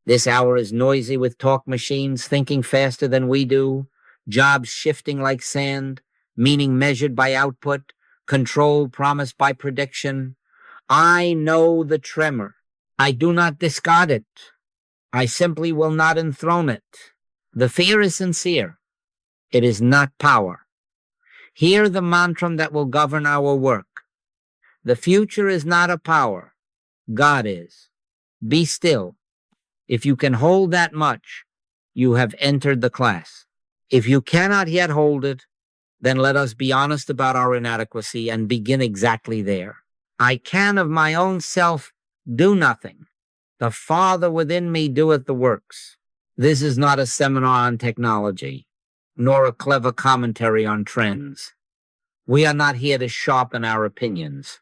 This hour is noisy with talk machines thinking faster than we do, jobs shifting like sand, meaning measured by output, control promised by prediction. I know the tremor. I do not discard it. I simply will not enthrone it. The fear is sincere. It is not power. Hear the mantra that will govern our work. The future is not a power. God is. Be still. If you can hold that much, you have entered the class. If you cannot yet hold it, then let us be honest about our inadequacy and begin exactly there. I can of my own self do nothing. The Father within me doeth the works. This is not a seminar on technology, nor a clever commentary on trends. We are not here to sharpen our opinions.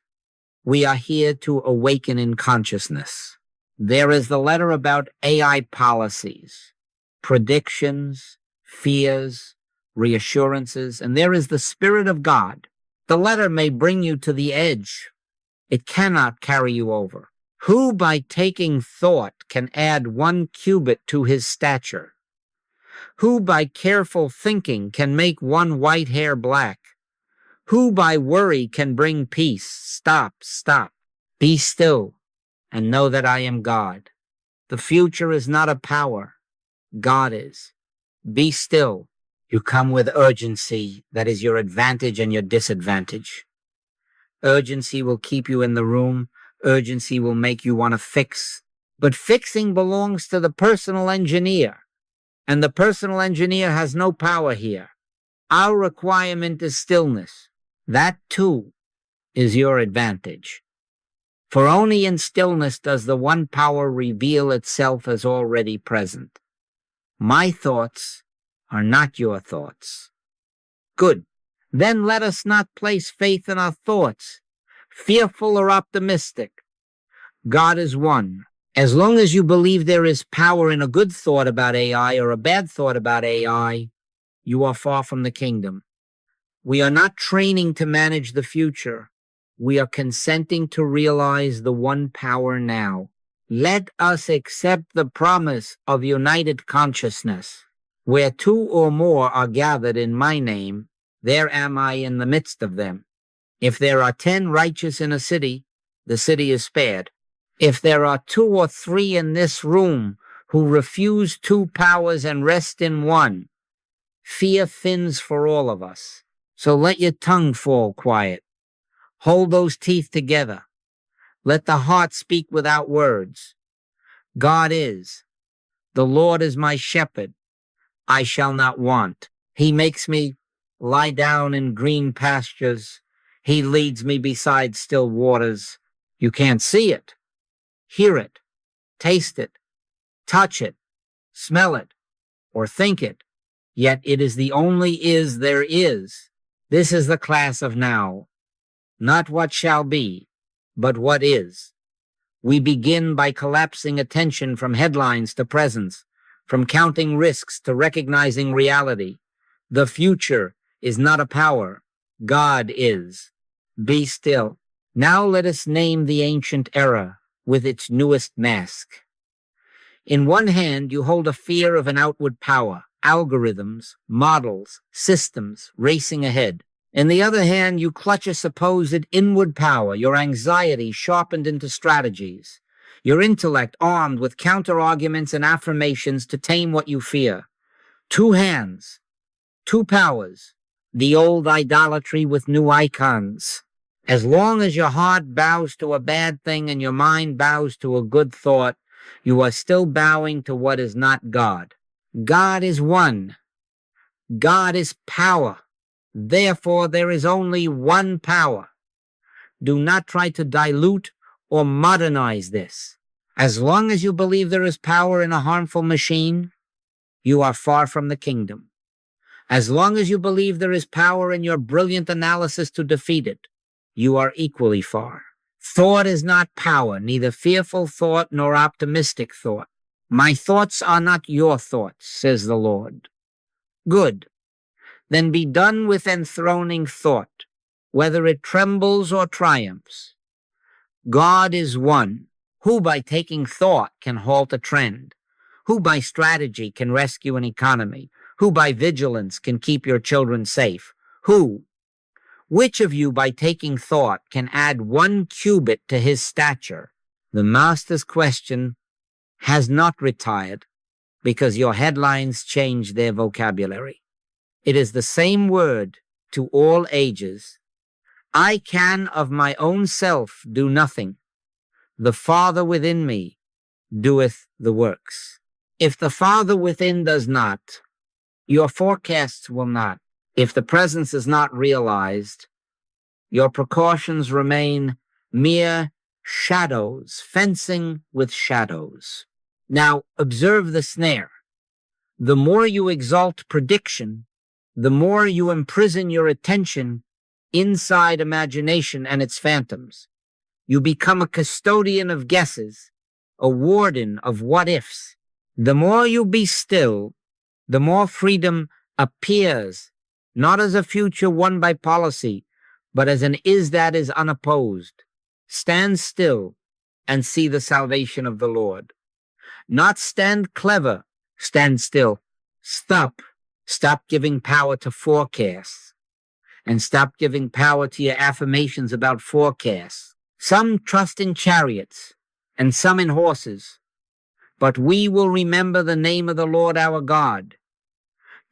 We are here to awaken in consciousness. There is the letter about AI policies, predictions, fears, reassurances, and there is the Spirit of God. The letter may bring you to the edge. It cannot carry you over. Who by taking thought can add 1 cubit to his stature? Who by careful thinking can make 1 white hair black? Who by worry can bring peace? Stop, stop. Be still and know that I am God. The future is not a power. God is. Be still. You come with urgency that is your advantage and your disadvantage. Urgency will keep you in the room. Urgency will make you want to fix. But fixing belongs to the personal engineer, and the personal engineer has no power here. Our requirement is stillness. That, too, is your advantage. For only in stillness does the one power reveal itself as already present. My thoughts are not your thoughts. Good. Then let us not place faith in our thoughts, fearful or optimistic. God is one. As long as you believe there is power in a good thought about AI or a bad thought about AI, you are far from the kingdom. We are not training to manage the future. We are consenting to realize the one power now. Let us accept the promise of united consciousness. Where 2 or more are gathered in my name, there am I in the midst of them. If there are 10 righteous in a city, the city is spared. If there are 2 or 3 in this room who refuse 2 powers and rest in one, fear thins for all of us. So let your tongue fall quiet. Hold those teeth together. Let the heart speak without words. God is. The Lord is my shepherd. I shall not want. He makes me lie down in green pastures. He leads me beside still waters. You can't see it, hear it, taste it, touch it, smell it, or think it, yet it is the only is there is. This is the class of now, not what shall be, but what is. We begin by collapsing attention from headlines to presence, from counting risks to recognizing reality. The future is not a power. God is. Be still. Now let us name the ancient era with its newest mask. In one hand, you hold a fear of an outward power, algorithms, models, systems racing ahead. In the other hand, you clutch a supposed inward power, your anxiety sharpened into strategies, your intellect armed with counter-arguments and affirmations to tame what you fear. 2 hands, 2 powers, the old idolatry with new icons. As long as your heart bows to a bad thing and your mind bows to a good thought, you are still bowing to what is not God. God is one. God is power. Therefore, there is only one power. Do not try to dilute or modernize this. As long as you believe there is power in a harmful machine, you are far from the kingdom. As long as you believe there is power in your brilliant analysis to defeat it, you are equally far. Thought is not power, neither fearful thought nor optimistic thought. My thoughts are not your thoughts, says the Lord. Good. Then be done with enthroning thought, whether it trembles or triumphs. God is one, who by taking thought can halt a trend. Who by strategy can rescue an economy? Who by vigilance can keep your children safe? Which of you by taking thought can add 1 cubit to his stature? The master's question has not retired because your headlines change their vocabulary. It is the same word to all ages. I can of my own self do nothing. The Father within me doeth the works. If the Father within does not, your forecasts will not. If the presence is not realized, your precautions remain mere shadows, fencing with shadows. Now, observe the snare. The more you exalt prediction, the more you imprison your attention inside imagination and its phantoms. You become a custodian of guesses, a warden of what-ifs. The more you be still, the more freedom appears, not as a future won by policy, but as an is that is unopposed. Stand still and see the salvation of the Lord. Not stand clever, stand still. Stop giving power to forecasts, and stop giving power to your affirmations about forecasts. Some trust in chariots, and some in horses, but we will remember the name of the Lord our God.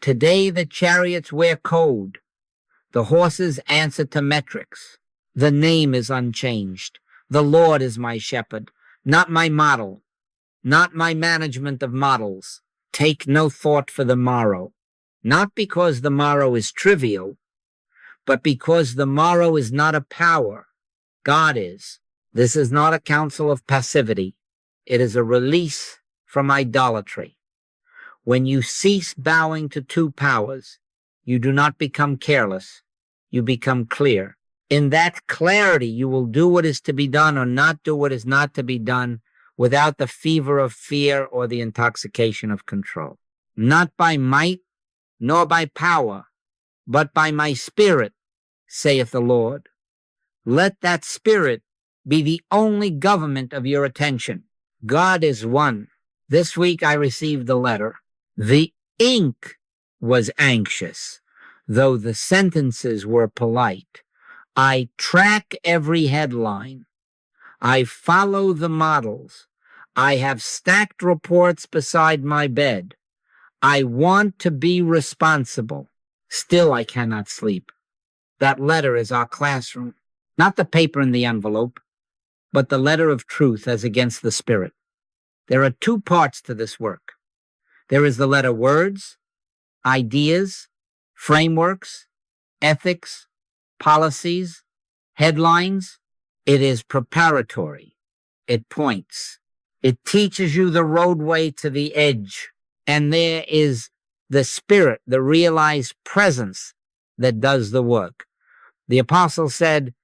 Today the chariots wear code, the horses answer to metrics. The name is unchanged. The Lord is my shepherd, not my model, not my management of models. Take no thought for the morrow, not because the morrow is trivial, but because the morrow is not a power. God is. This is not a counsel of passivity. It is a release from idolatry. When you cease bowing to 2 powers, you do not become careless. You become clear. In that clarity, you will do what is to be done or not do what is not to be done without the fever of fear or the intoxication of control. Not by might, nor by power, but by my spirit, saith the Lord. Let that spirit be the only government of your attention. God is one. This week I received a letter. The ink was anxious, though the sentences were polite. I track every headline. I follow the models. I have stacked reports beside my bed. I want to be responsible. Still, I cannot sleep. That letter is our classroom. Not the paper in the envelope, but the letter of truth as against the spirit. There are 2 parts to this work. There is the letter words, ideas, frameworks, ethics, policies, headlines. It is preparatory. It points. It teaches you the roadway to the edge. And there is the spirit, the realized presence that does the work. The apostle said,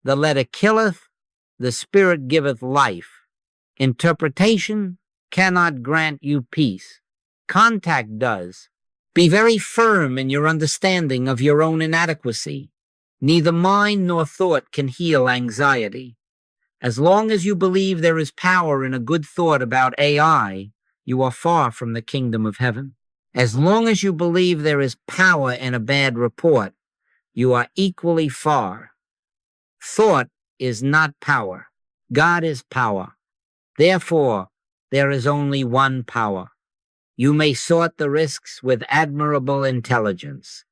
the letter killeth, the spirit giveth life. Interpretation cannot grant you peace. Contact does. Be very firm in your understanding of your own inadequacy. Neither mind nor thought can heal anxiety. As long as you believe there is power in a good thought about AI, you are far from the kingdom of heaven. As long as you believe there is power in a bad report, you are equally far. Thought is not power. God is power. Therefore, there is only one power. You may sort the risks with admirable intelligence.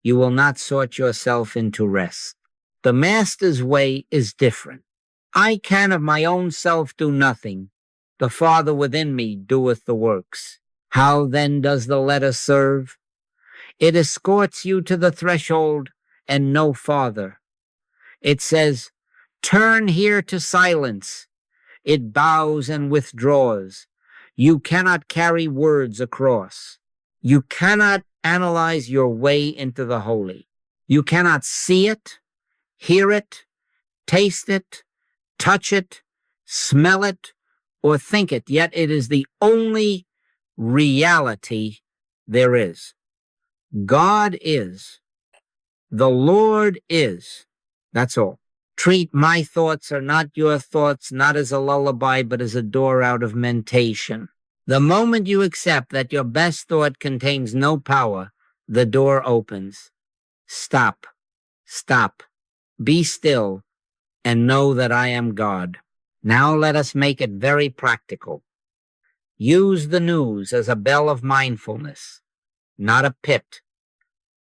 You will not sort yourself into rest. The Master's way is different. I can of my own self do nothing. The Father within me doeth the works. How then does the letter serve? It escorts you to the threshold and no farther. It says, turn here to silence. It bows and withdraws. You cannot carry words across. You cannot analyze your way into the holy. You cannot see it, hear it, taste it, touch it, smell it, or think it, yet it is the only reality there is. God is. The Lord is. That's all. Treat my thoughts are not your thoughts, not as a lullaby, but as a door out of mentation. The moment you accept that your best thought contains no power, the door opens. Stop. Stop. Be still and know that I am God. Now let us make it very practical. Use the news as a bell of mindfulness, not a pit.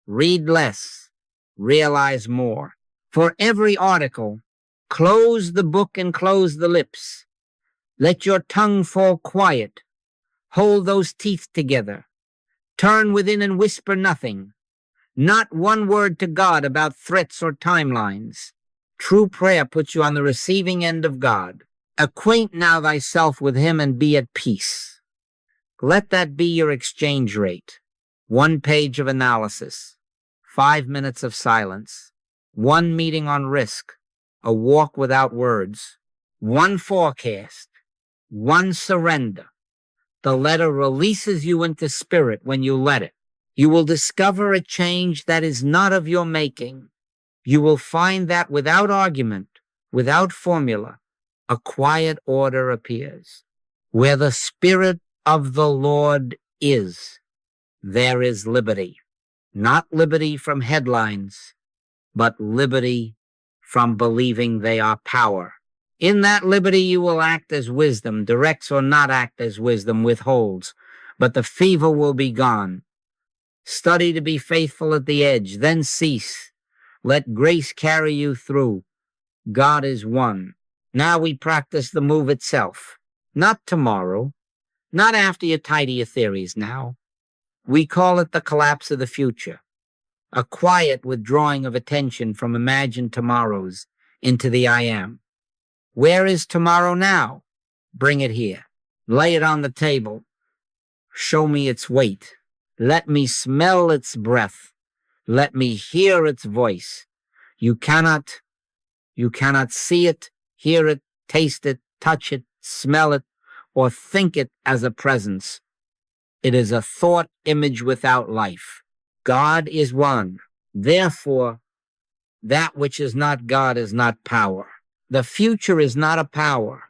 Read less, realize more. For every article, close the book and close the lips. Let your tongue fall quiet. Hold those teeth together. Turn within and whisper nothing. Not one word to God about threats or timelines. True prayer puts you on the receiving end of God. Acquaint now thyself with him and be at peace. Let that be your exchange rate. 1 page of analysis. 5 minutes of silence. 1 meeting on risk. A walk without words. 1 forecast. 1 surrender. The letter releases you into spirit when you let it. You will discover a change that is not of your making. You will find that without argument, without formula, a quiet order appears. Where the Spirit of the Lord is, there is liberty. Not liberty from headlines, but liberty from believing they are power. In that liberty you will act as wisdom, directs or not act as wisdom, withholds, but the fever will be gone. Study to be faithful at the edge, then cease. Let grace carry you through. God is one. Now we practice the move itself. Not tomorrow. Not after you tidy your theories now. We call it the collapse of the future. A quiet withdrawing of attention from imagined tomorrows into the I am. Where is tomorrow now? Bring it here. Lay it on the table. Show me its weight. Let me smell its breath. Let me hear its voice. You cannot see it, hear it, taste it, touch it, smell it, or think it as a presence. It is a thought image without life. God is one. Therefore, that which is not God is not power. The future is not a power.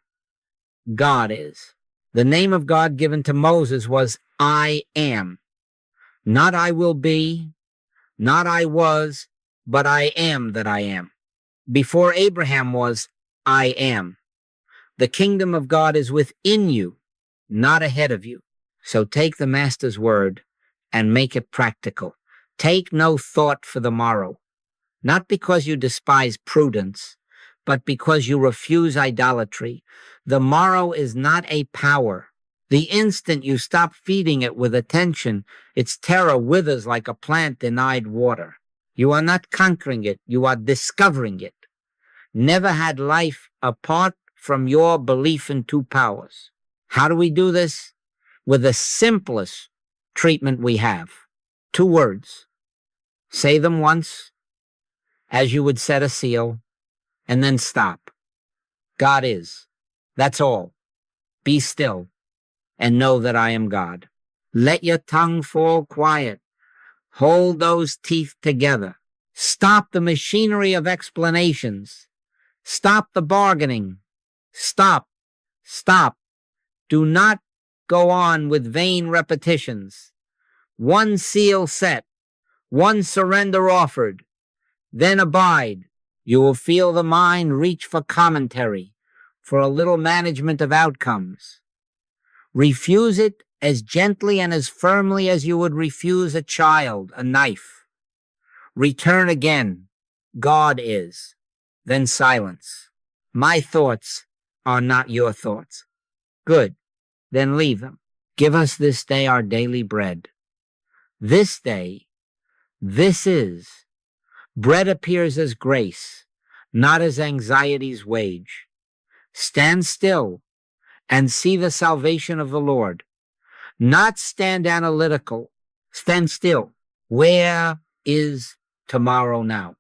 God is. The name of God given to Moses was I am. Not I will be, not I was, but I am that I am. Before Abraham was, I am. The kingdom of God is within you, not ahead of you. So take the Master's word and make it practical. Take no thought for the morrow, not because you despise prudence, but because you refuse idolatry. The morrow is not a power. The instant you stop feeding it with attention, its terror withers like a plant denied water. You are not conquering it, you are discovering it. Never had life apart from your belief in 2 powers. How do we do this? With the simplest treatment we have. 2 words. Say them once, as you would set a seal, and then stop. God is. That's all. Be still and know that I am God. Let your tongue fall quiet. Hold those teeth together. Stop the machinery of explanations. Stop the bargaining. Stop. Stop. Do not go on with vain repetitions. 1 seal set. 1 surrender offered. Then abide. You will feel the mind reach for commentary, for a little management of outcomes. Refuse it as gently and as firmly as you would refuse a child a knife. Return again. God is. Then silence. My thoughts are not your thoughts. Good. Then leave them. Give us this day our daily bread. This day, this is. Bread appears as grace, not as anxiety's wage. Stand still and see the salvation of the Lord. Not stand analytical. Stand still. Where is tomorrow now?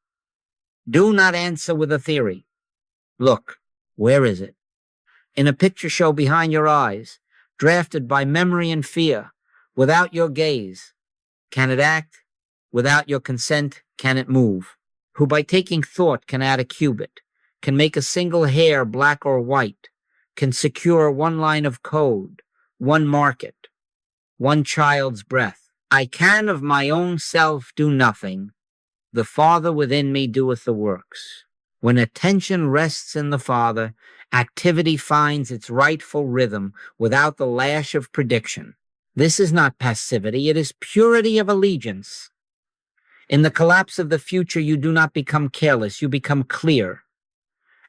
Do not answer with a theory. Look, where is it? In a picture show behind your eyes, drafted by memory and fear, without your gaze. Can it act? Without your consent, can it move? Who by taking thought can add a cubit, can make a single hair black or white, can secure 1 line of code, one market, one child's breath. I can of my own self do nothing. The Father within me doeth the works. When attention rests in the Father, activity finds its rightful rhythm without the lash of prediction. This is not passivity, it is purity of allegiance. In the collapse of the future, you do not become careless, you become clear.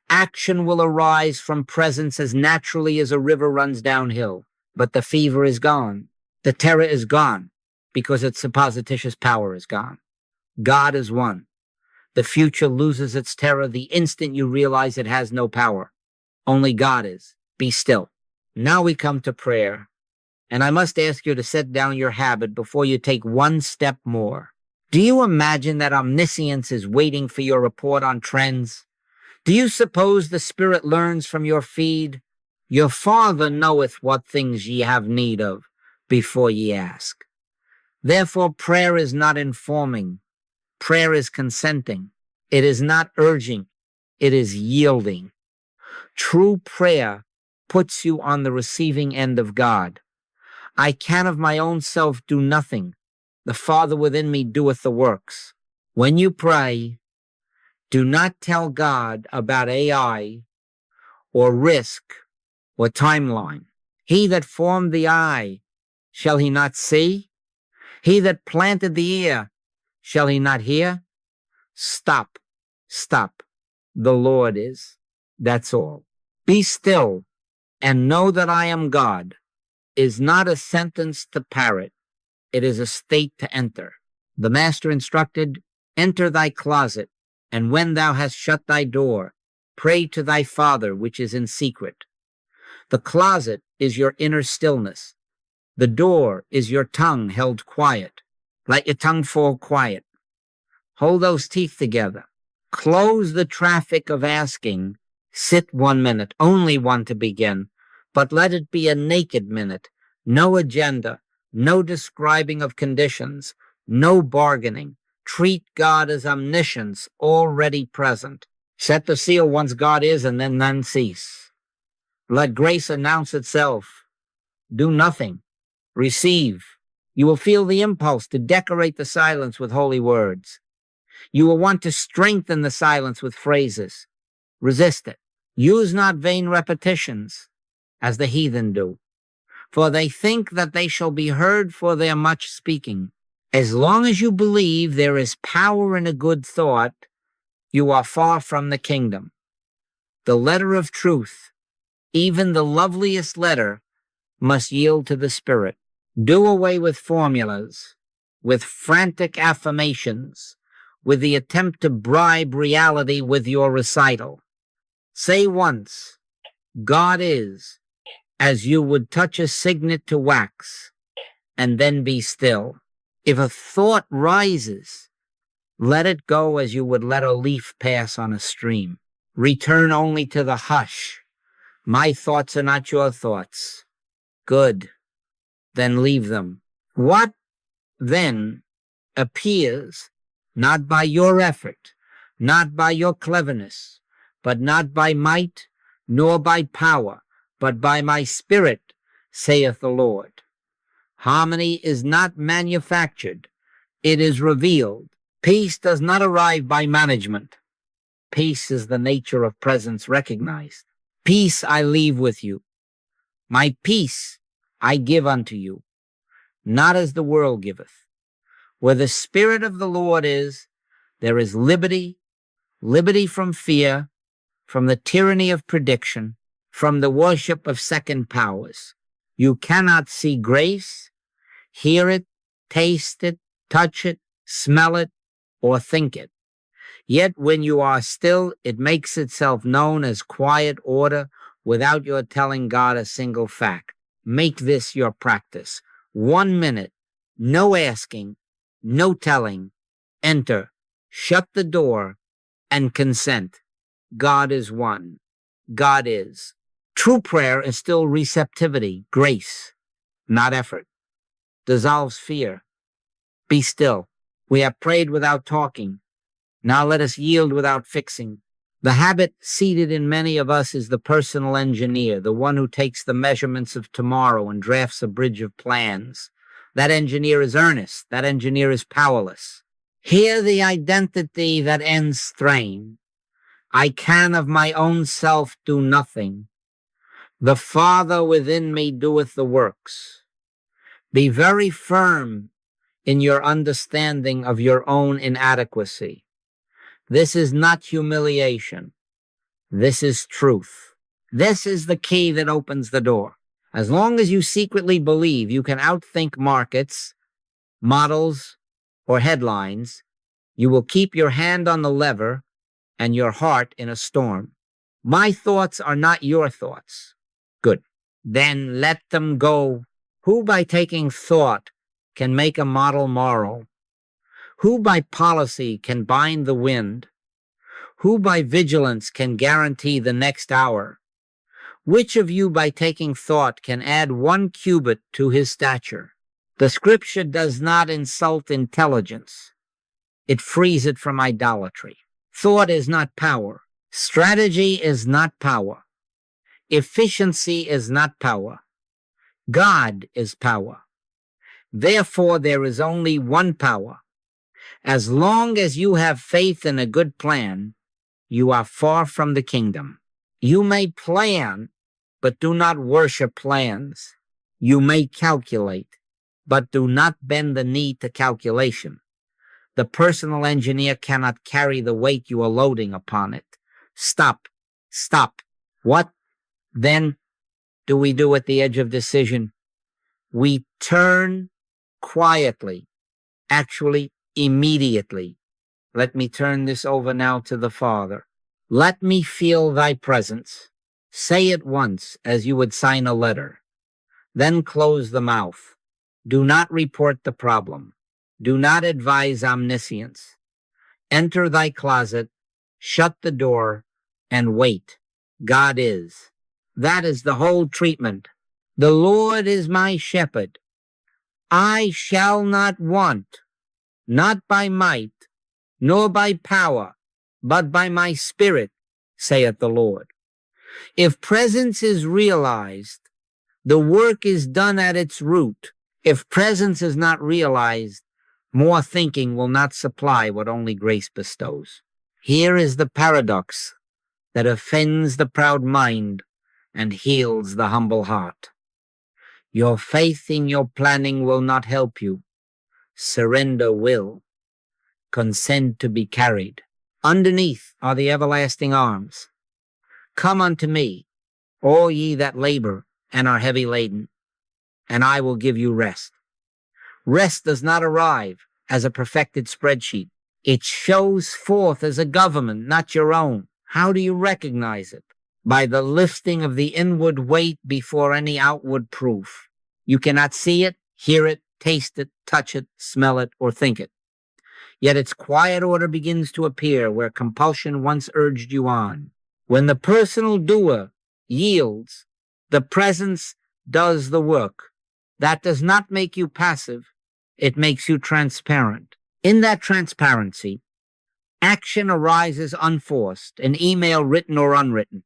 Action will arise from presence as naturally as a river runs downhill. But the fever is gone. The terror is gone because its supposititious power is gone. God is one. The future loses its terror the instant you realize it has no power. Only God is. Be still. Now we come to prayer, and I must ask you to set down your habit before you take one step more. Do you imagine that omniscience is waiting for your report on trends? Do you suppose the Spirit learns from your feed? Your Father knoweth what things ye have need of before ye ask. Therefore prayer is not informing. Prayer is consenting. It is not urging. It is yielding. True prayer puts you on the receiving end of God. I can of my own self do nothing. The Father within me doeth the works. When you pray, do not tell God about AI or risk or timeline. He that formed the eye, shall he not see? He that planted the ear, shall he not hear? Stop, stop. The Lord is. That's all. Be still and know that I am God is not a sentence to parrot. It is a state to enter. The Master instructed, enter thy closet, and when thou hast shut thy door, pray to thy Father which is in secret. The closet is your inner stillness. The door is your tongue held quiet. Let your tongue fall quiet. Hold those teeth together. Close the traffic of asking. Sit 1 minute, only one to begin, but let it be a naked minute. No agenda, no describing of conditions, no bargaining. Treat God as omniscience, already present. Set the seal once God is, and then none cease. Let grace announce itself. Do nothing. Receive. You will feel the impulse to decorate the silence with holy words. You will want to strengthen the silence with phrases. Resist it. Use not vain repetitions, as the heathen do, for they think that they shall be heard for their much speaking. As long as you believe there is power in a good thought, you are far from the kingdom. The letter of truth, even the loveliest letter, must yield to the Spirit. Do away with formulas, with frantic affirmations, with the attempt to bribe reality with your recital. Say once, God is, as you would touch a signet to wax, and then be still. If a thought rises, let it go as you would let a leaf pass on a stream. Return only to the hush. My thoughts are not your thoughts. Good. Then leave them. What then appears not by your effort, not by your cleverness, but not by might, nor by power, but by my Spirit, saith the Lord. Harmony is not manufactured. It is revealed. Peace does not arrive by management. Peace is the nature of presence recognized. Peace I leave with you. My peace I give unto you, not as the world giveth. Where the Spirit of the Lord is, there is liberty, liberty from fear, from the tyranny of prediction, from the worship of second powers. You cannot see grace, hear it, taste it, touch it, smell it, or think it. Yet when you are still, it makes itself known as quiet order without your telling God a single fact. Make this your practice. 1 minute, no asking, no telling. Enter, shut the door, and consent. God is one. God is. True prayer is still receptivity, grace, not effort. Dissolves fear. Be still. We have prayed without talking. Now let us yield without fixing. The habit seated in many of us is the personal engineer, the one who takes the measurements of tomorrow and drafts a bridge of plans. That engineer is earnest. That engineer is powerless. Hear the identity that ends strain. I can of my own self do nothing. The Father within me doeth the works. Be very firm in your understanding of your own inadequacy. This is not humiliation. This is truth. This is the key that opens the door. As long as you secretly believe you can outthink markets, models, or headlines, you will keep your hand on the lever and your heart in a storm. My thoughts are not your thoughts. Good. Then let them go. Who by taking thought can make a model moral? Who by policy can bind the wind? Who by vigilance can guarantee the next hour? Which of you by taking thought can add 1 cubit to his stature? The scripture does not insult intelligence. It frees it from idolatry. Thought is not power. Strategy is not power. Efficiency is not power. God is power. Therefore, there is only one power. As long as you have faith in a good plan, you are far from the kingdom. You may plan, but do not worship plans. You may calculate, but do not bend the knee to calculation. The personal engineer cannot carry the weight you are loading upon it. Stop. Stop. What then do we do at the edge of decision? We turn quietly, actually immediately. Let me turn this over now to the Father. Let me feel thy presence. Say it once as you would sign a letter. Then close the mouth. Do not report the problem. Do not advise omniscience. Enter thy closet, shut the door, and wait. God is. That is the whole treatment. The Lord is my shepherd. I shall not want, not by might, nor by power, but by my spirit, saith the Lord. If presence is realized, the work is done at its root. If presence is not realized, more thinking will not supply what only grace bestows. Here is the paradox that offends the proud mind and heals the humble heart. Your faith in your planning will not help you. Surrender will. Consent to be carried. Underneath are the everlasting arms. Come unto me, all ye that labor and are heavy laden, and I will give you rest. Rest does not arrive as a perfected spreadsheet. It shows forth as a government, not your own. How do you recognize it? By the lifting of the inward weight before any outward proof. You cannot see it, hear it, taste it, touch it, smell it, or think it. Yet its quiet order begins to appear where compulsion once urged you on. When the personal doer yields, the presence does the work. That does not make you passive. It makes you transparent. In that transparency, action arises unforced, an email written or unwritten,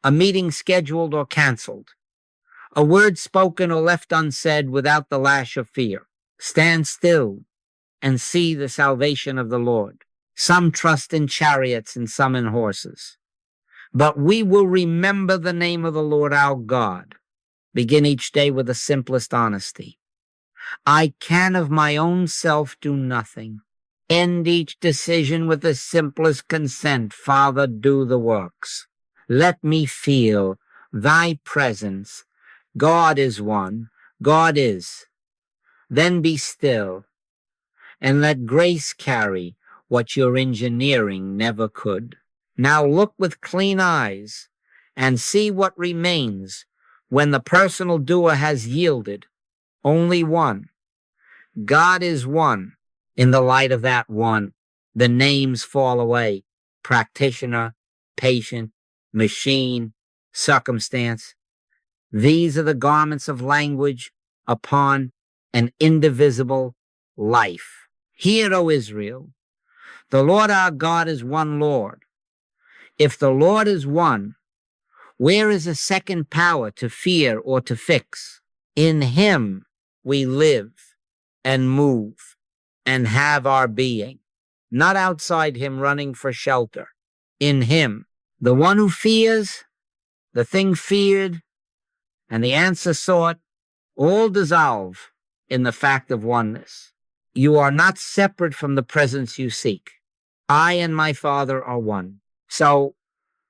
a meeting scheduled or canceled, a word spoken or left unsaid without the lash of fear. Stand still and see the salvation of the Lord. Some trust in chariots and some in horses. But we will remember the name of the Lord our God. Begin each day with the simplest honesty. I can of my own self do nothing. End each decision with the simplest consent. Father, do the works. Let me feel thy presence. God is one. God is. Then be still and let grace carry what your engineering never could. Now look with clean eyes and see what remains when the personal doer has yielded. Only one. God is one. In the light of that one, the names fall away. Practitioner, patient, machine, circumstance. These are the garments of language upon an indivisible life. Hear, O Israel, the Lord our God is one Lord. If the Lord is one, where is a second power to fear or to fix? In him we live and move and have our being, not outside him running for shelter. In him, the one who fears, the thing feared, and the answer sought, all dissolve in the fact of oneness. You are not separate from the presence you seek. I and my Father are one. So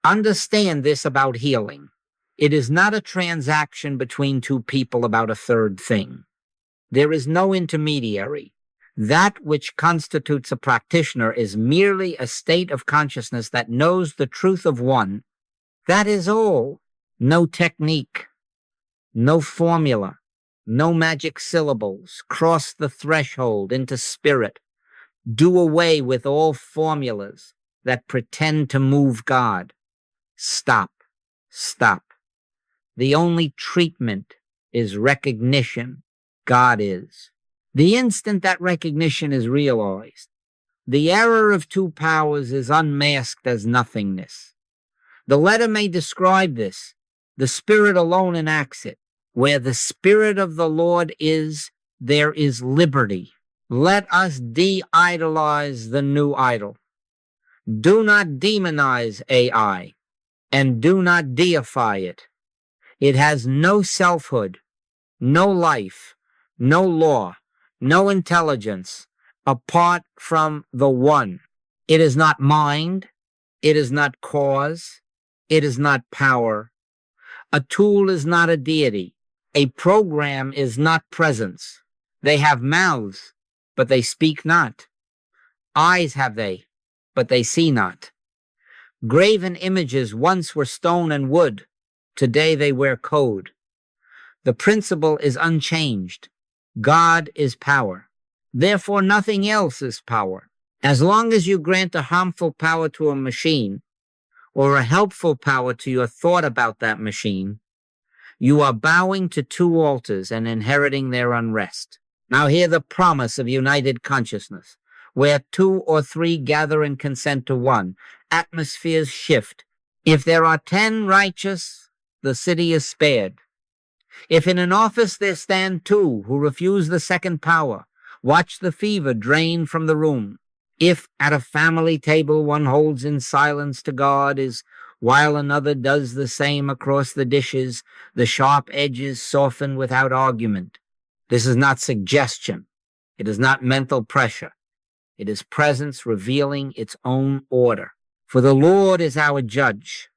understand this about healing. It is not a transaction between two people about a third thing. There is no intermediary. That which constitutes a practitioner is merely a state of consciousness that knows the truth of one. That is all. No technique, no formula, no magic syllables. Cross the threshold into spirit. Do away with all formulas that pretend to move God. Stop. Stop. The only treatment is recognition. God is. The instant that recognition is realized, the error of two powers is unmasked as nothingness. The letter may describe this. The Spirit alone enacts it. Where the Spirit of the Lord is, there is liberty. Let us de-idolize the new idol. Do not demonize AI, and do not deify it. It has no selfhood, no life, no law, no intelligence, apart from the one. It is not mind, it is not cause, it is not power. A tool is not a deity. A program is not presence. They have mouths, but they speak not. Eyes have they, but they see not. Graven images once were stone and wood. Today they wear code. The principle is unchanged. God is power. Therefore, nothing else is power. As long as you grant a harmful power to a machine, or a helpful power to your thought about that machine, you are bowing to two altars and inheriting their unrest. Now hear the promise of united consciousness. Where two or three gather and consent to one, atmospheres shift. If there are 10 righteous, the city is spared. If in an office there stand 2 who refuse the second power, watch the fever drain from the room. If at a family table one holds in silence to God, while another does the same across the dishes, the sharp edges soften without argument. This is not suggestion. It is not mental pressure. It is presence revealing its own order. For the Lord is our judge.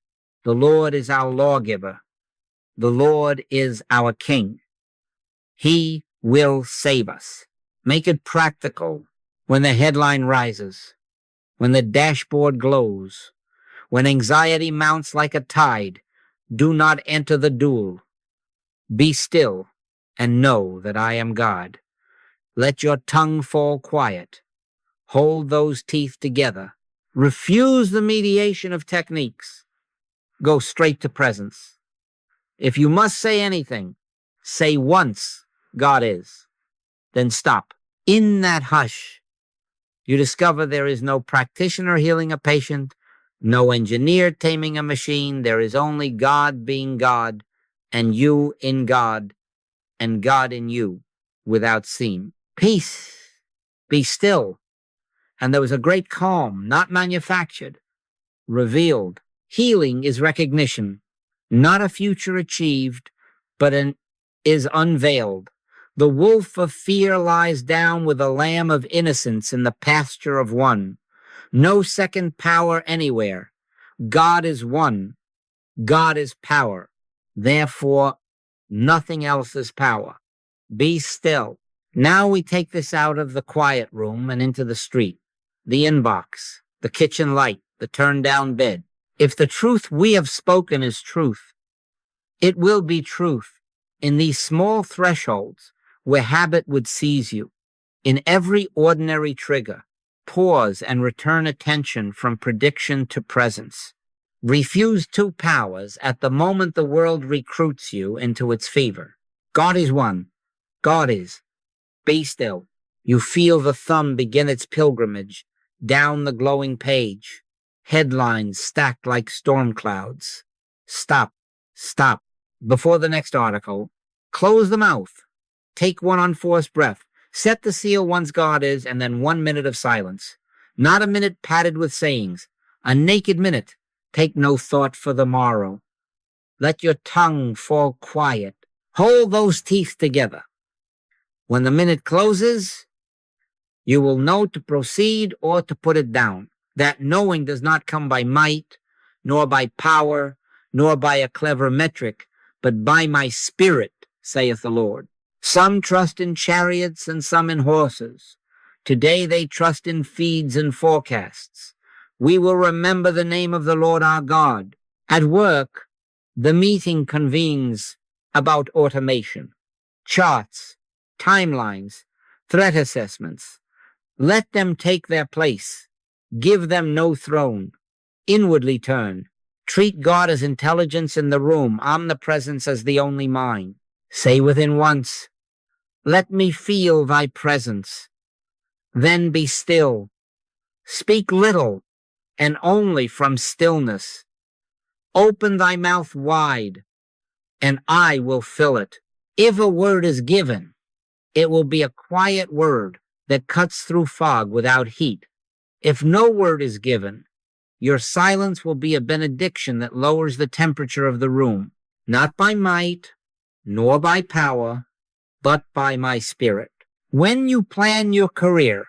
The Lord is our lawgiver. The Lord is our king. He will save us. Make it practical when the headline rises, when the dashboard glows, when anxiety mounts like a tide. Do not enter the duel. Be still and know that I am God. Let your tongue fall quiet. Hold those teeth together. Refuse the mediation of techniques. Go straight to presence. If you must say anything, say once, God is. Then stop. In that hush, you discover there is no practitioner healing a patient, no engineer taming a machine. There is only God being God, and you in God, and God in you, without seam. Peace. Be still. And there was a great calm, not manufactured, revealed. Healing is recognition, not a future achieved, but is unveiled. The wolf of fear lies down with a lamb of innocence in the pasture of one. No second power anywhere. God is one. God is power. Therefore, nothing else is power. Be still. Now we take this out of the quiet room and into the street, the inbox, the kitchen light, the turned down bed. If the truth we have spoken is truth, it will be truth in these small thresholds where habit would seize you. In every ordinary trigger, pause and return attention from prediction to presence. Refuse two powers at the moment the world recruits you into its fever. God is one. God is. Be still. You feel the thumb begin its pilgrimage down the glowing page. headlines stacked like storm clouds. Stop, stop. Before the next article, close the mouth. Take one unforced breath. Set the seal one's God is, and then 1 minute of silence. Not a minute padded with sayings. A naked minute. Take no thought for the morrow. Let your tongue fall quiet. Hold those teeth together. When the minute closes, you will know to proceed or to put it down. That knowing does not come by might, nor by power, nor by a clever metric, but by my spirit, saith the Lord. Some trust in chariots and some in horses. Today they trust in feeds and forecasts. We will remember the name of the Lord our God. At work, the meeting convenes about automation, charts, timelines, threat assessments. Let them take their place. Give them no throne. Inwardly turn. Treat God as intelligence in the room, omnipresence as the only mind. Say within once, let me feel thy presence. Then be still. Speak little and only from stillness. Open thy mouth wide, and I will fill it. If a word is given, it will be a quiet word that cuts through fog without heat. If no word is given, your silence will be a benediction that lowers the temperature of the room, not by might, nor by power, but by my spirit. When you plan your career,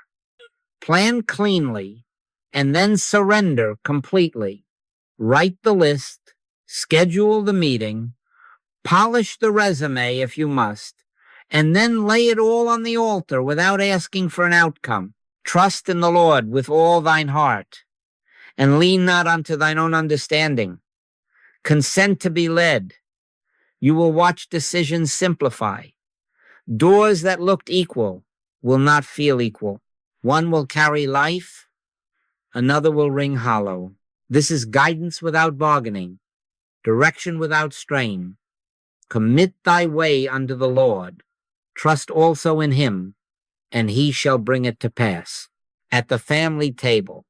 plan cleanly, and then surrender completely. Write the list, schedule the meeting, polish the resume if you must, and then lay it all on the altar without asking for an outcome. Trust in the Lord with all thine heart, and lean not unto thine own understanding. Consent to be led. You will watch decisions simplify. Doors that looked equal will not feel equal. One will carry life, another will ring hollow. This is guidance without bargaining, direction without strain. Commit thy way unto the Lord. Trust also in him, and he shall bring it to pass. At the family table,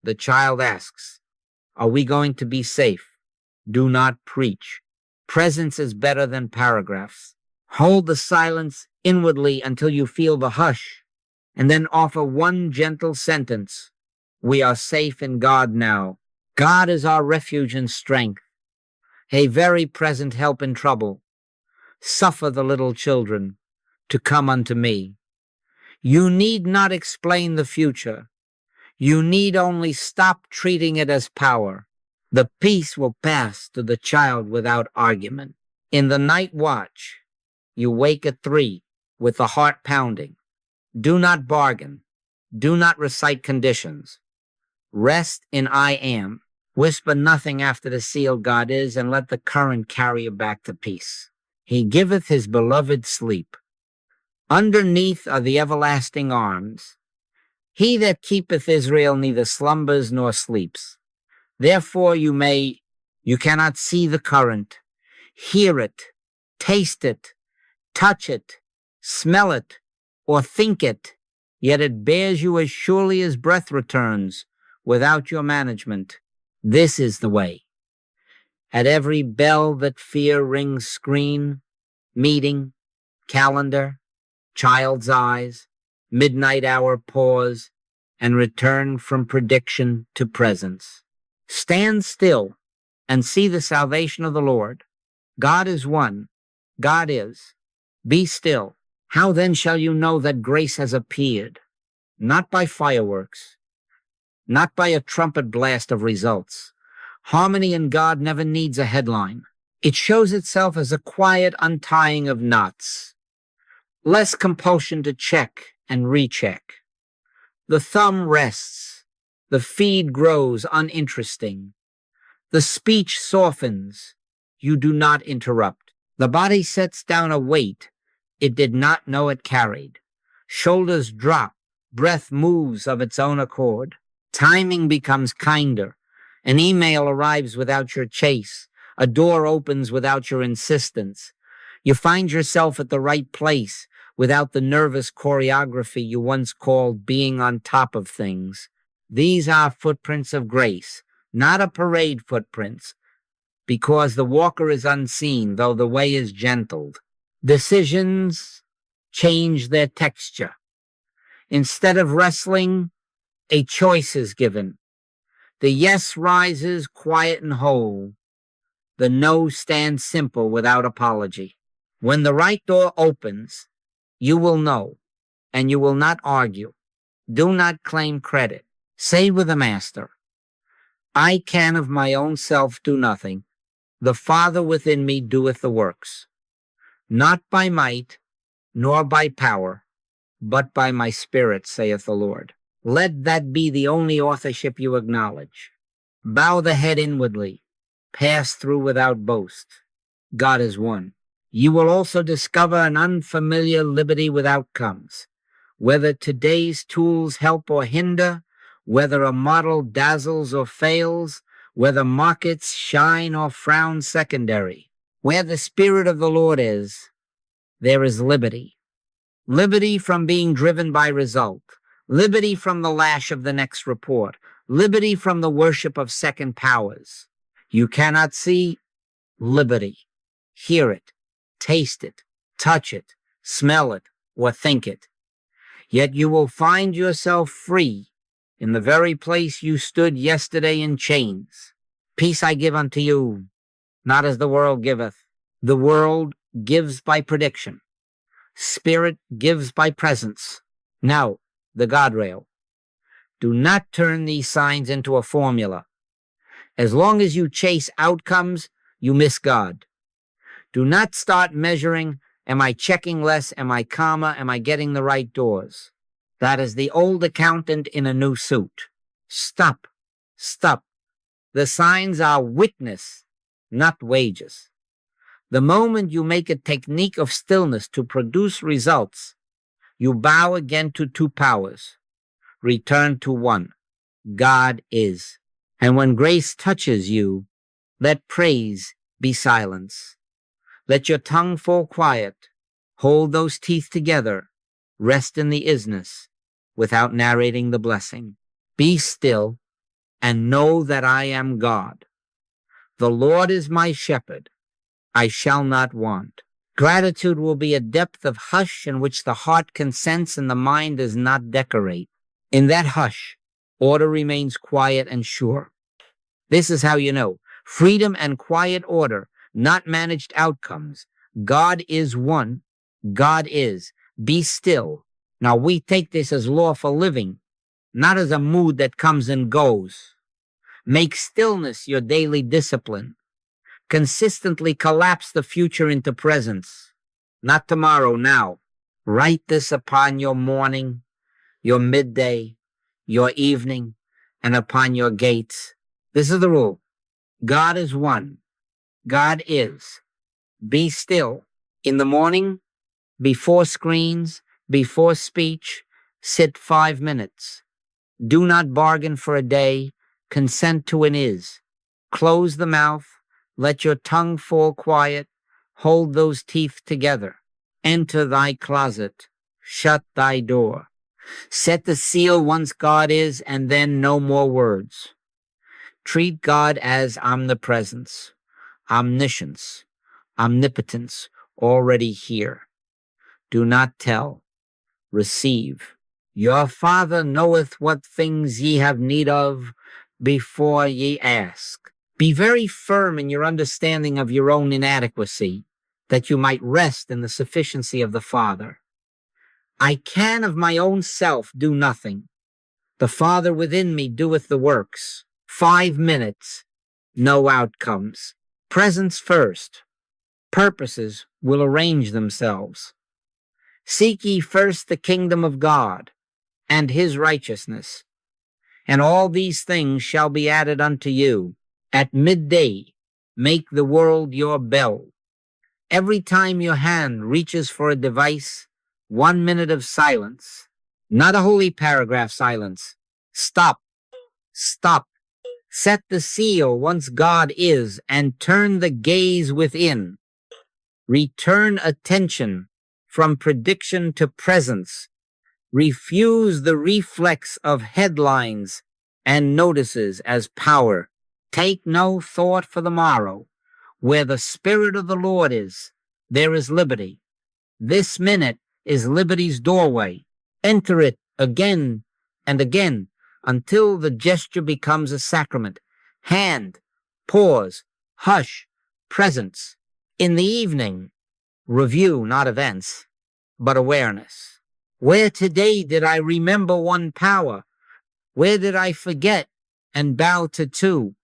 the child asks, are we going to be safe? Do not preach. Presence is better than paragraphs. Hold the silence inwardly until you feel the hush, and then offer one gentle sentence. We are safe in God now. God is our refuge and strength, a very present help in trouble. Suffer the little children to come unto me. You need not explain the future. You need only stop treating it as power. The peace will pass to the child without argument. In the night watch, you wake at 3 with the heart pounding. Do not bargain. Do not recite conditions. Rest in I am. Whisper nothing after the seal God is, and let the current carry you back to peace. He giveth his beloved sleep. Underneath are the everlasting arms. He that keepeth Israel neither slumbers nor sleeps. Therefore you cannot see the current, hear it, taste it, touch it, smell it, or think it, yet it bears you as surely as breath returns without your management. This is the way. At every bell that fear rings screen, meeting, calendar, child's eyes, midnight hour pause, and return from prediction to presence. Stand still and see the salvation of the Lord. God is one. God is. Be still. How then shall you know that grace has appeared? Not by fireworks, not by a trumpet blast of results. Harmony in God never needs a headline. It shows itself as a quiet untying of knots. Less compulsion to check and recheck. The thumb rests. The feed grows uninteresting. The speech softens. You do not interrupt. The body sets down a weight it did not know it carried. Shoulders drop. Breath moves of its own accord. Timing becomes kinder. An email arrives without your chase. A door opens without your insistence. You find yourself at the right place without the nervous choreography you once called being on top of things. These are footprints of grace, not a parade footprints, because the walker is unseen, though the way is gentled. Decisions change their texture. Instead of wrestling, a choice is given. The yes rises quiet and whole. The no stands simple without apology. When the right door opens, you will know, and you will not argue. Do not claim credit. Say with the Master, I can of my own self do nothing. The Father within me doeth the works. Not by might, nor by power, but by my Spirit, saith the Lord. Let that be the only authorship you acknowledge. Bow the head inwardly. Pass through without boast. God is one. You will also discover an unfamiliar liberty with outcomes. Whether today's tools help or hinder, whether a model dazzles or fails, whether markets shine or frown secondary. Where the Spirit of the Lord is, there is liberty. Liberty from being driven by result. Liberty from the lash of the next report. Liberty from the worship of second powers. You cannot see liberty. Hear it, taste it, touch it, smell it, or think it. Yet you will find yourself free in the very place you stood yesterday in chains. Peace I give unto you, not as the world giveth. The world gives by prediction. Spirit gives by presence. Now, the guardrail. Do not turn these signs into a formula. As long as you chase outcomes, you miss God. Do not start measuring, am I checking less, am I calmer, am I getting the right doors? That is the old accountant in a new suit. Stop. Stop. The signs are witness, not wages. The moment you make a technique of stillness to produce results, you bow again to two powers. Return to one. God is. And when grace touches you, let praise be silence. Let your tongue fall quiet. Hold those teeth together. Rest in the isness without narrating the blessing. Be still and know that I am God. The Lord is my shepherd. I shall not want. Gratitude will be a depth of hush in which the heart consents and the mind does not decorate. In that hush, order remains quiet and sure. This is how you know. Freedom and quiet order, not managed outcomes. God is one. God is. Be still. Now we take this as lawful living, not as a mood that comes and goes. Make stillness your daily discipline. Consistently collapse the future into presence. Not tomorrow, now. Write this upon your morning, your midday, your evening, and upon your gates. This is the rule. God is one. God is. Be still. In the morning, before screens, before speech, sit 5 minutes. Do not bargain for a day. Consent to an is. Close the mouth. Let your tongue fall quiet. Hold those teeth together. Enter thy closet. Shut thy door. Set the seal once God is, and then no more words. Treat God as omnipresence, omniscience, omnipotence, already here. Do not tell. Receive. Your Father knoweth what things ye have need of before ye ask. Be very firm in your understanding of your own inadequacy, that you might rest in the sufficiency of the Father. I can of my own self do nothing. The Father within me doeth the works. 5 minutes, no outcomes. Presence first. Purposes will arrange themselves. Seek ye first the kingdom of God and his righteousness, and all these things shall be added unto you. At midday, make the world your bell. Every time your hand reaches for a device, 1 minute of silence, not a holy paragraph silence. Stop. Stop. Set the seal once God is and turn the gaze within. Return attention from prediction to presence. Refuse the reflex of headlines and notices as power. Take no thought for the morrow. Where the Spirit of the Lord is, there is liberty. This minute is liberty's doorway. Enter it again and again until the gesture becomes a sacrament. Hand, pause, hush, presence. In the evening, review, not events, but awareness. Where today did I remember one power? Where did I forget and bow to two?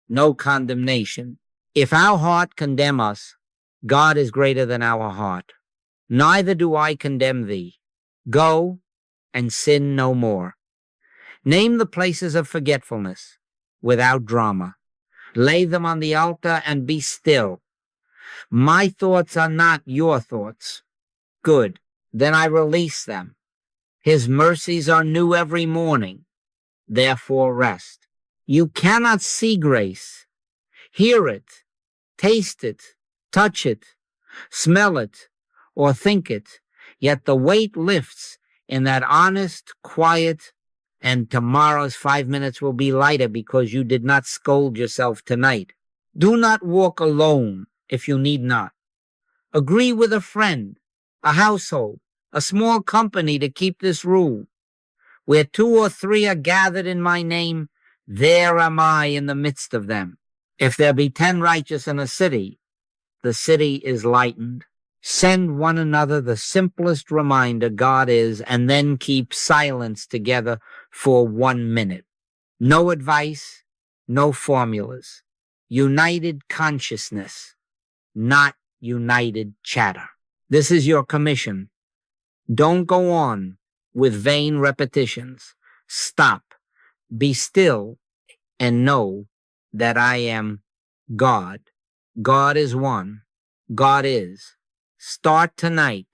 No condemnation. If our heart condemn us, God is greater than our heart. Neither do I condemn thee. Go and sin no more. Name the places of forgetfulness without drama. Lay them on the altar and be still. My thoughts are not your thoughts. Good. Then I release them. His mercies are new every morning. Therefore rest. You cannot see grace. Hear it, taste it, touch it, smell it, or think it. Yet the weight lifts in that honest, quiet, and tomorrow's 5 minutes will be lighter because you did not scold yourself tonight. Do not walk alone if you need not. Agree with a friend, a household, a small company to keep this rule. Where 2 or 3 are gathered in my name, there am I in the midst of them. If there be 10 righteous in a city, the city is lightened. Send one another the simplest reminder God is, and then keep silence together for 1 minute. No advice, no formulas. United consciousness, not united chatter. This is your commission. Don't go on with vain repetitions. Stop, be still, and know that I am God. God is one. God is. Start tonight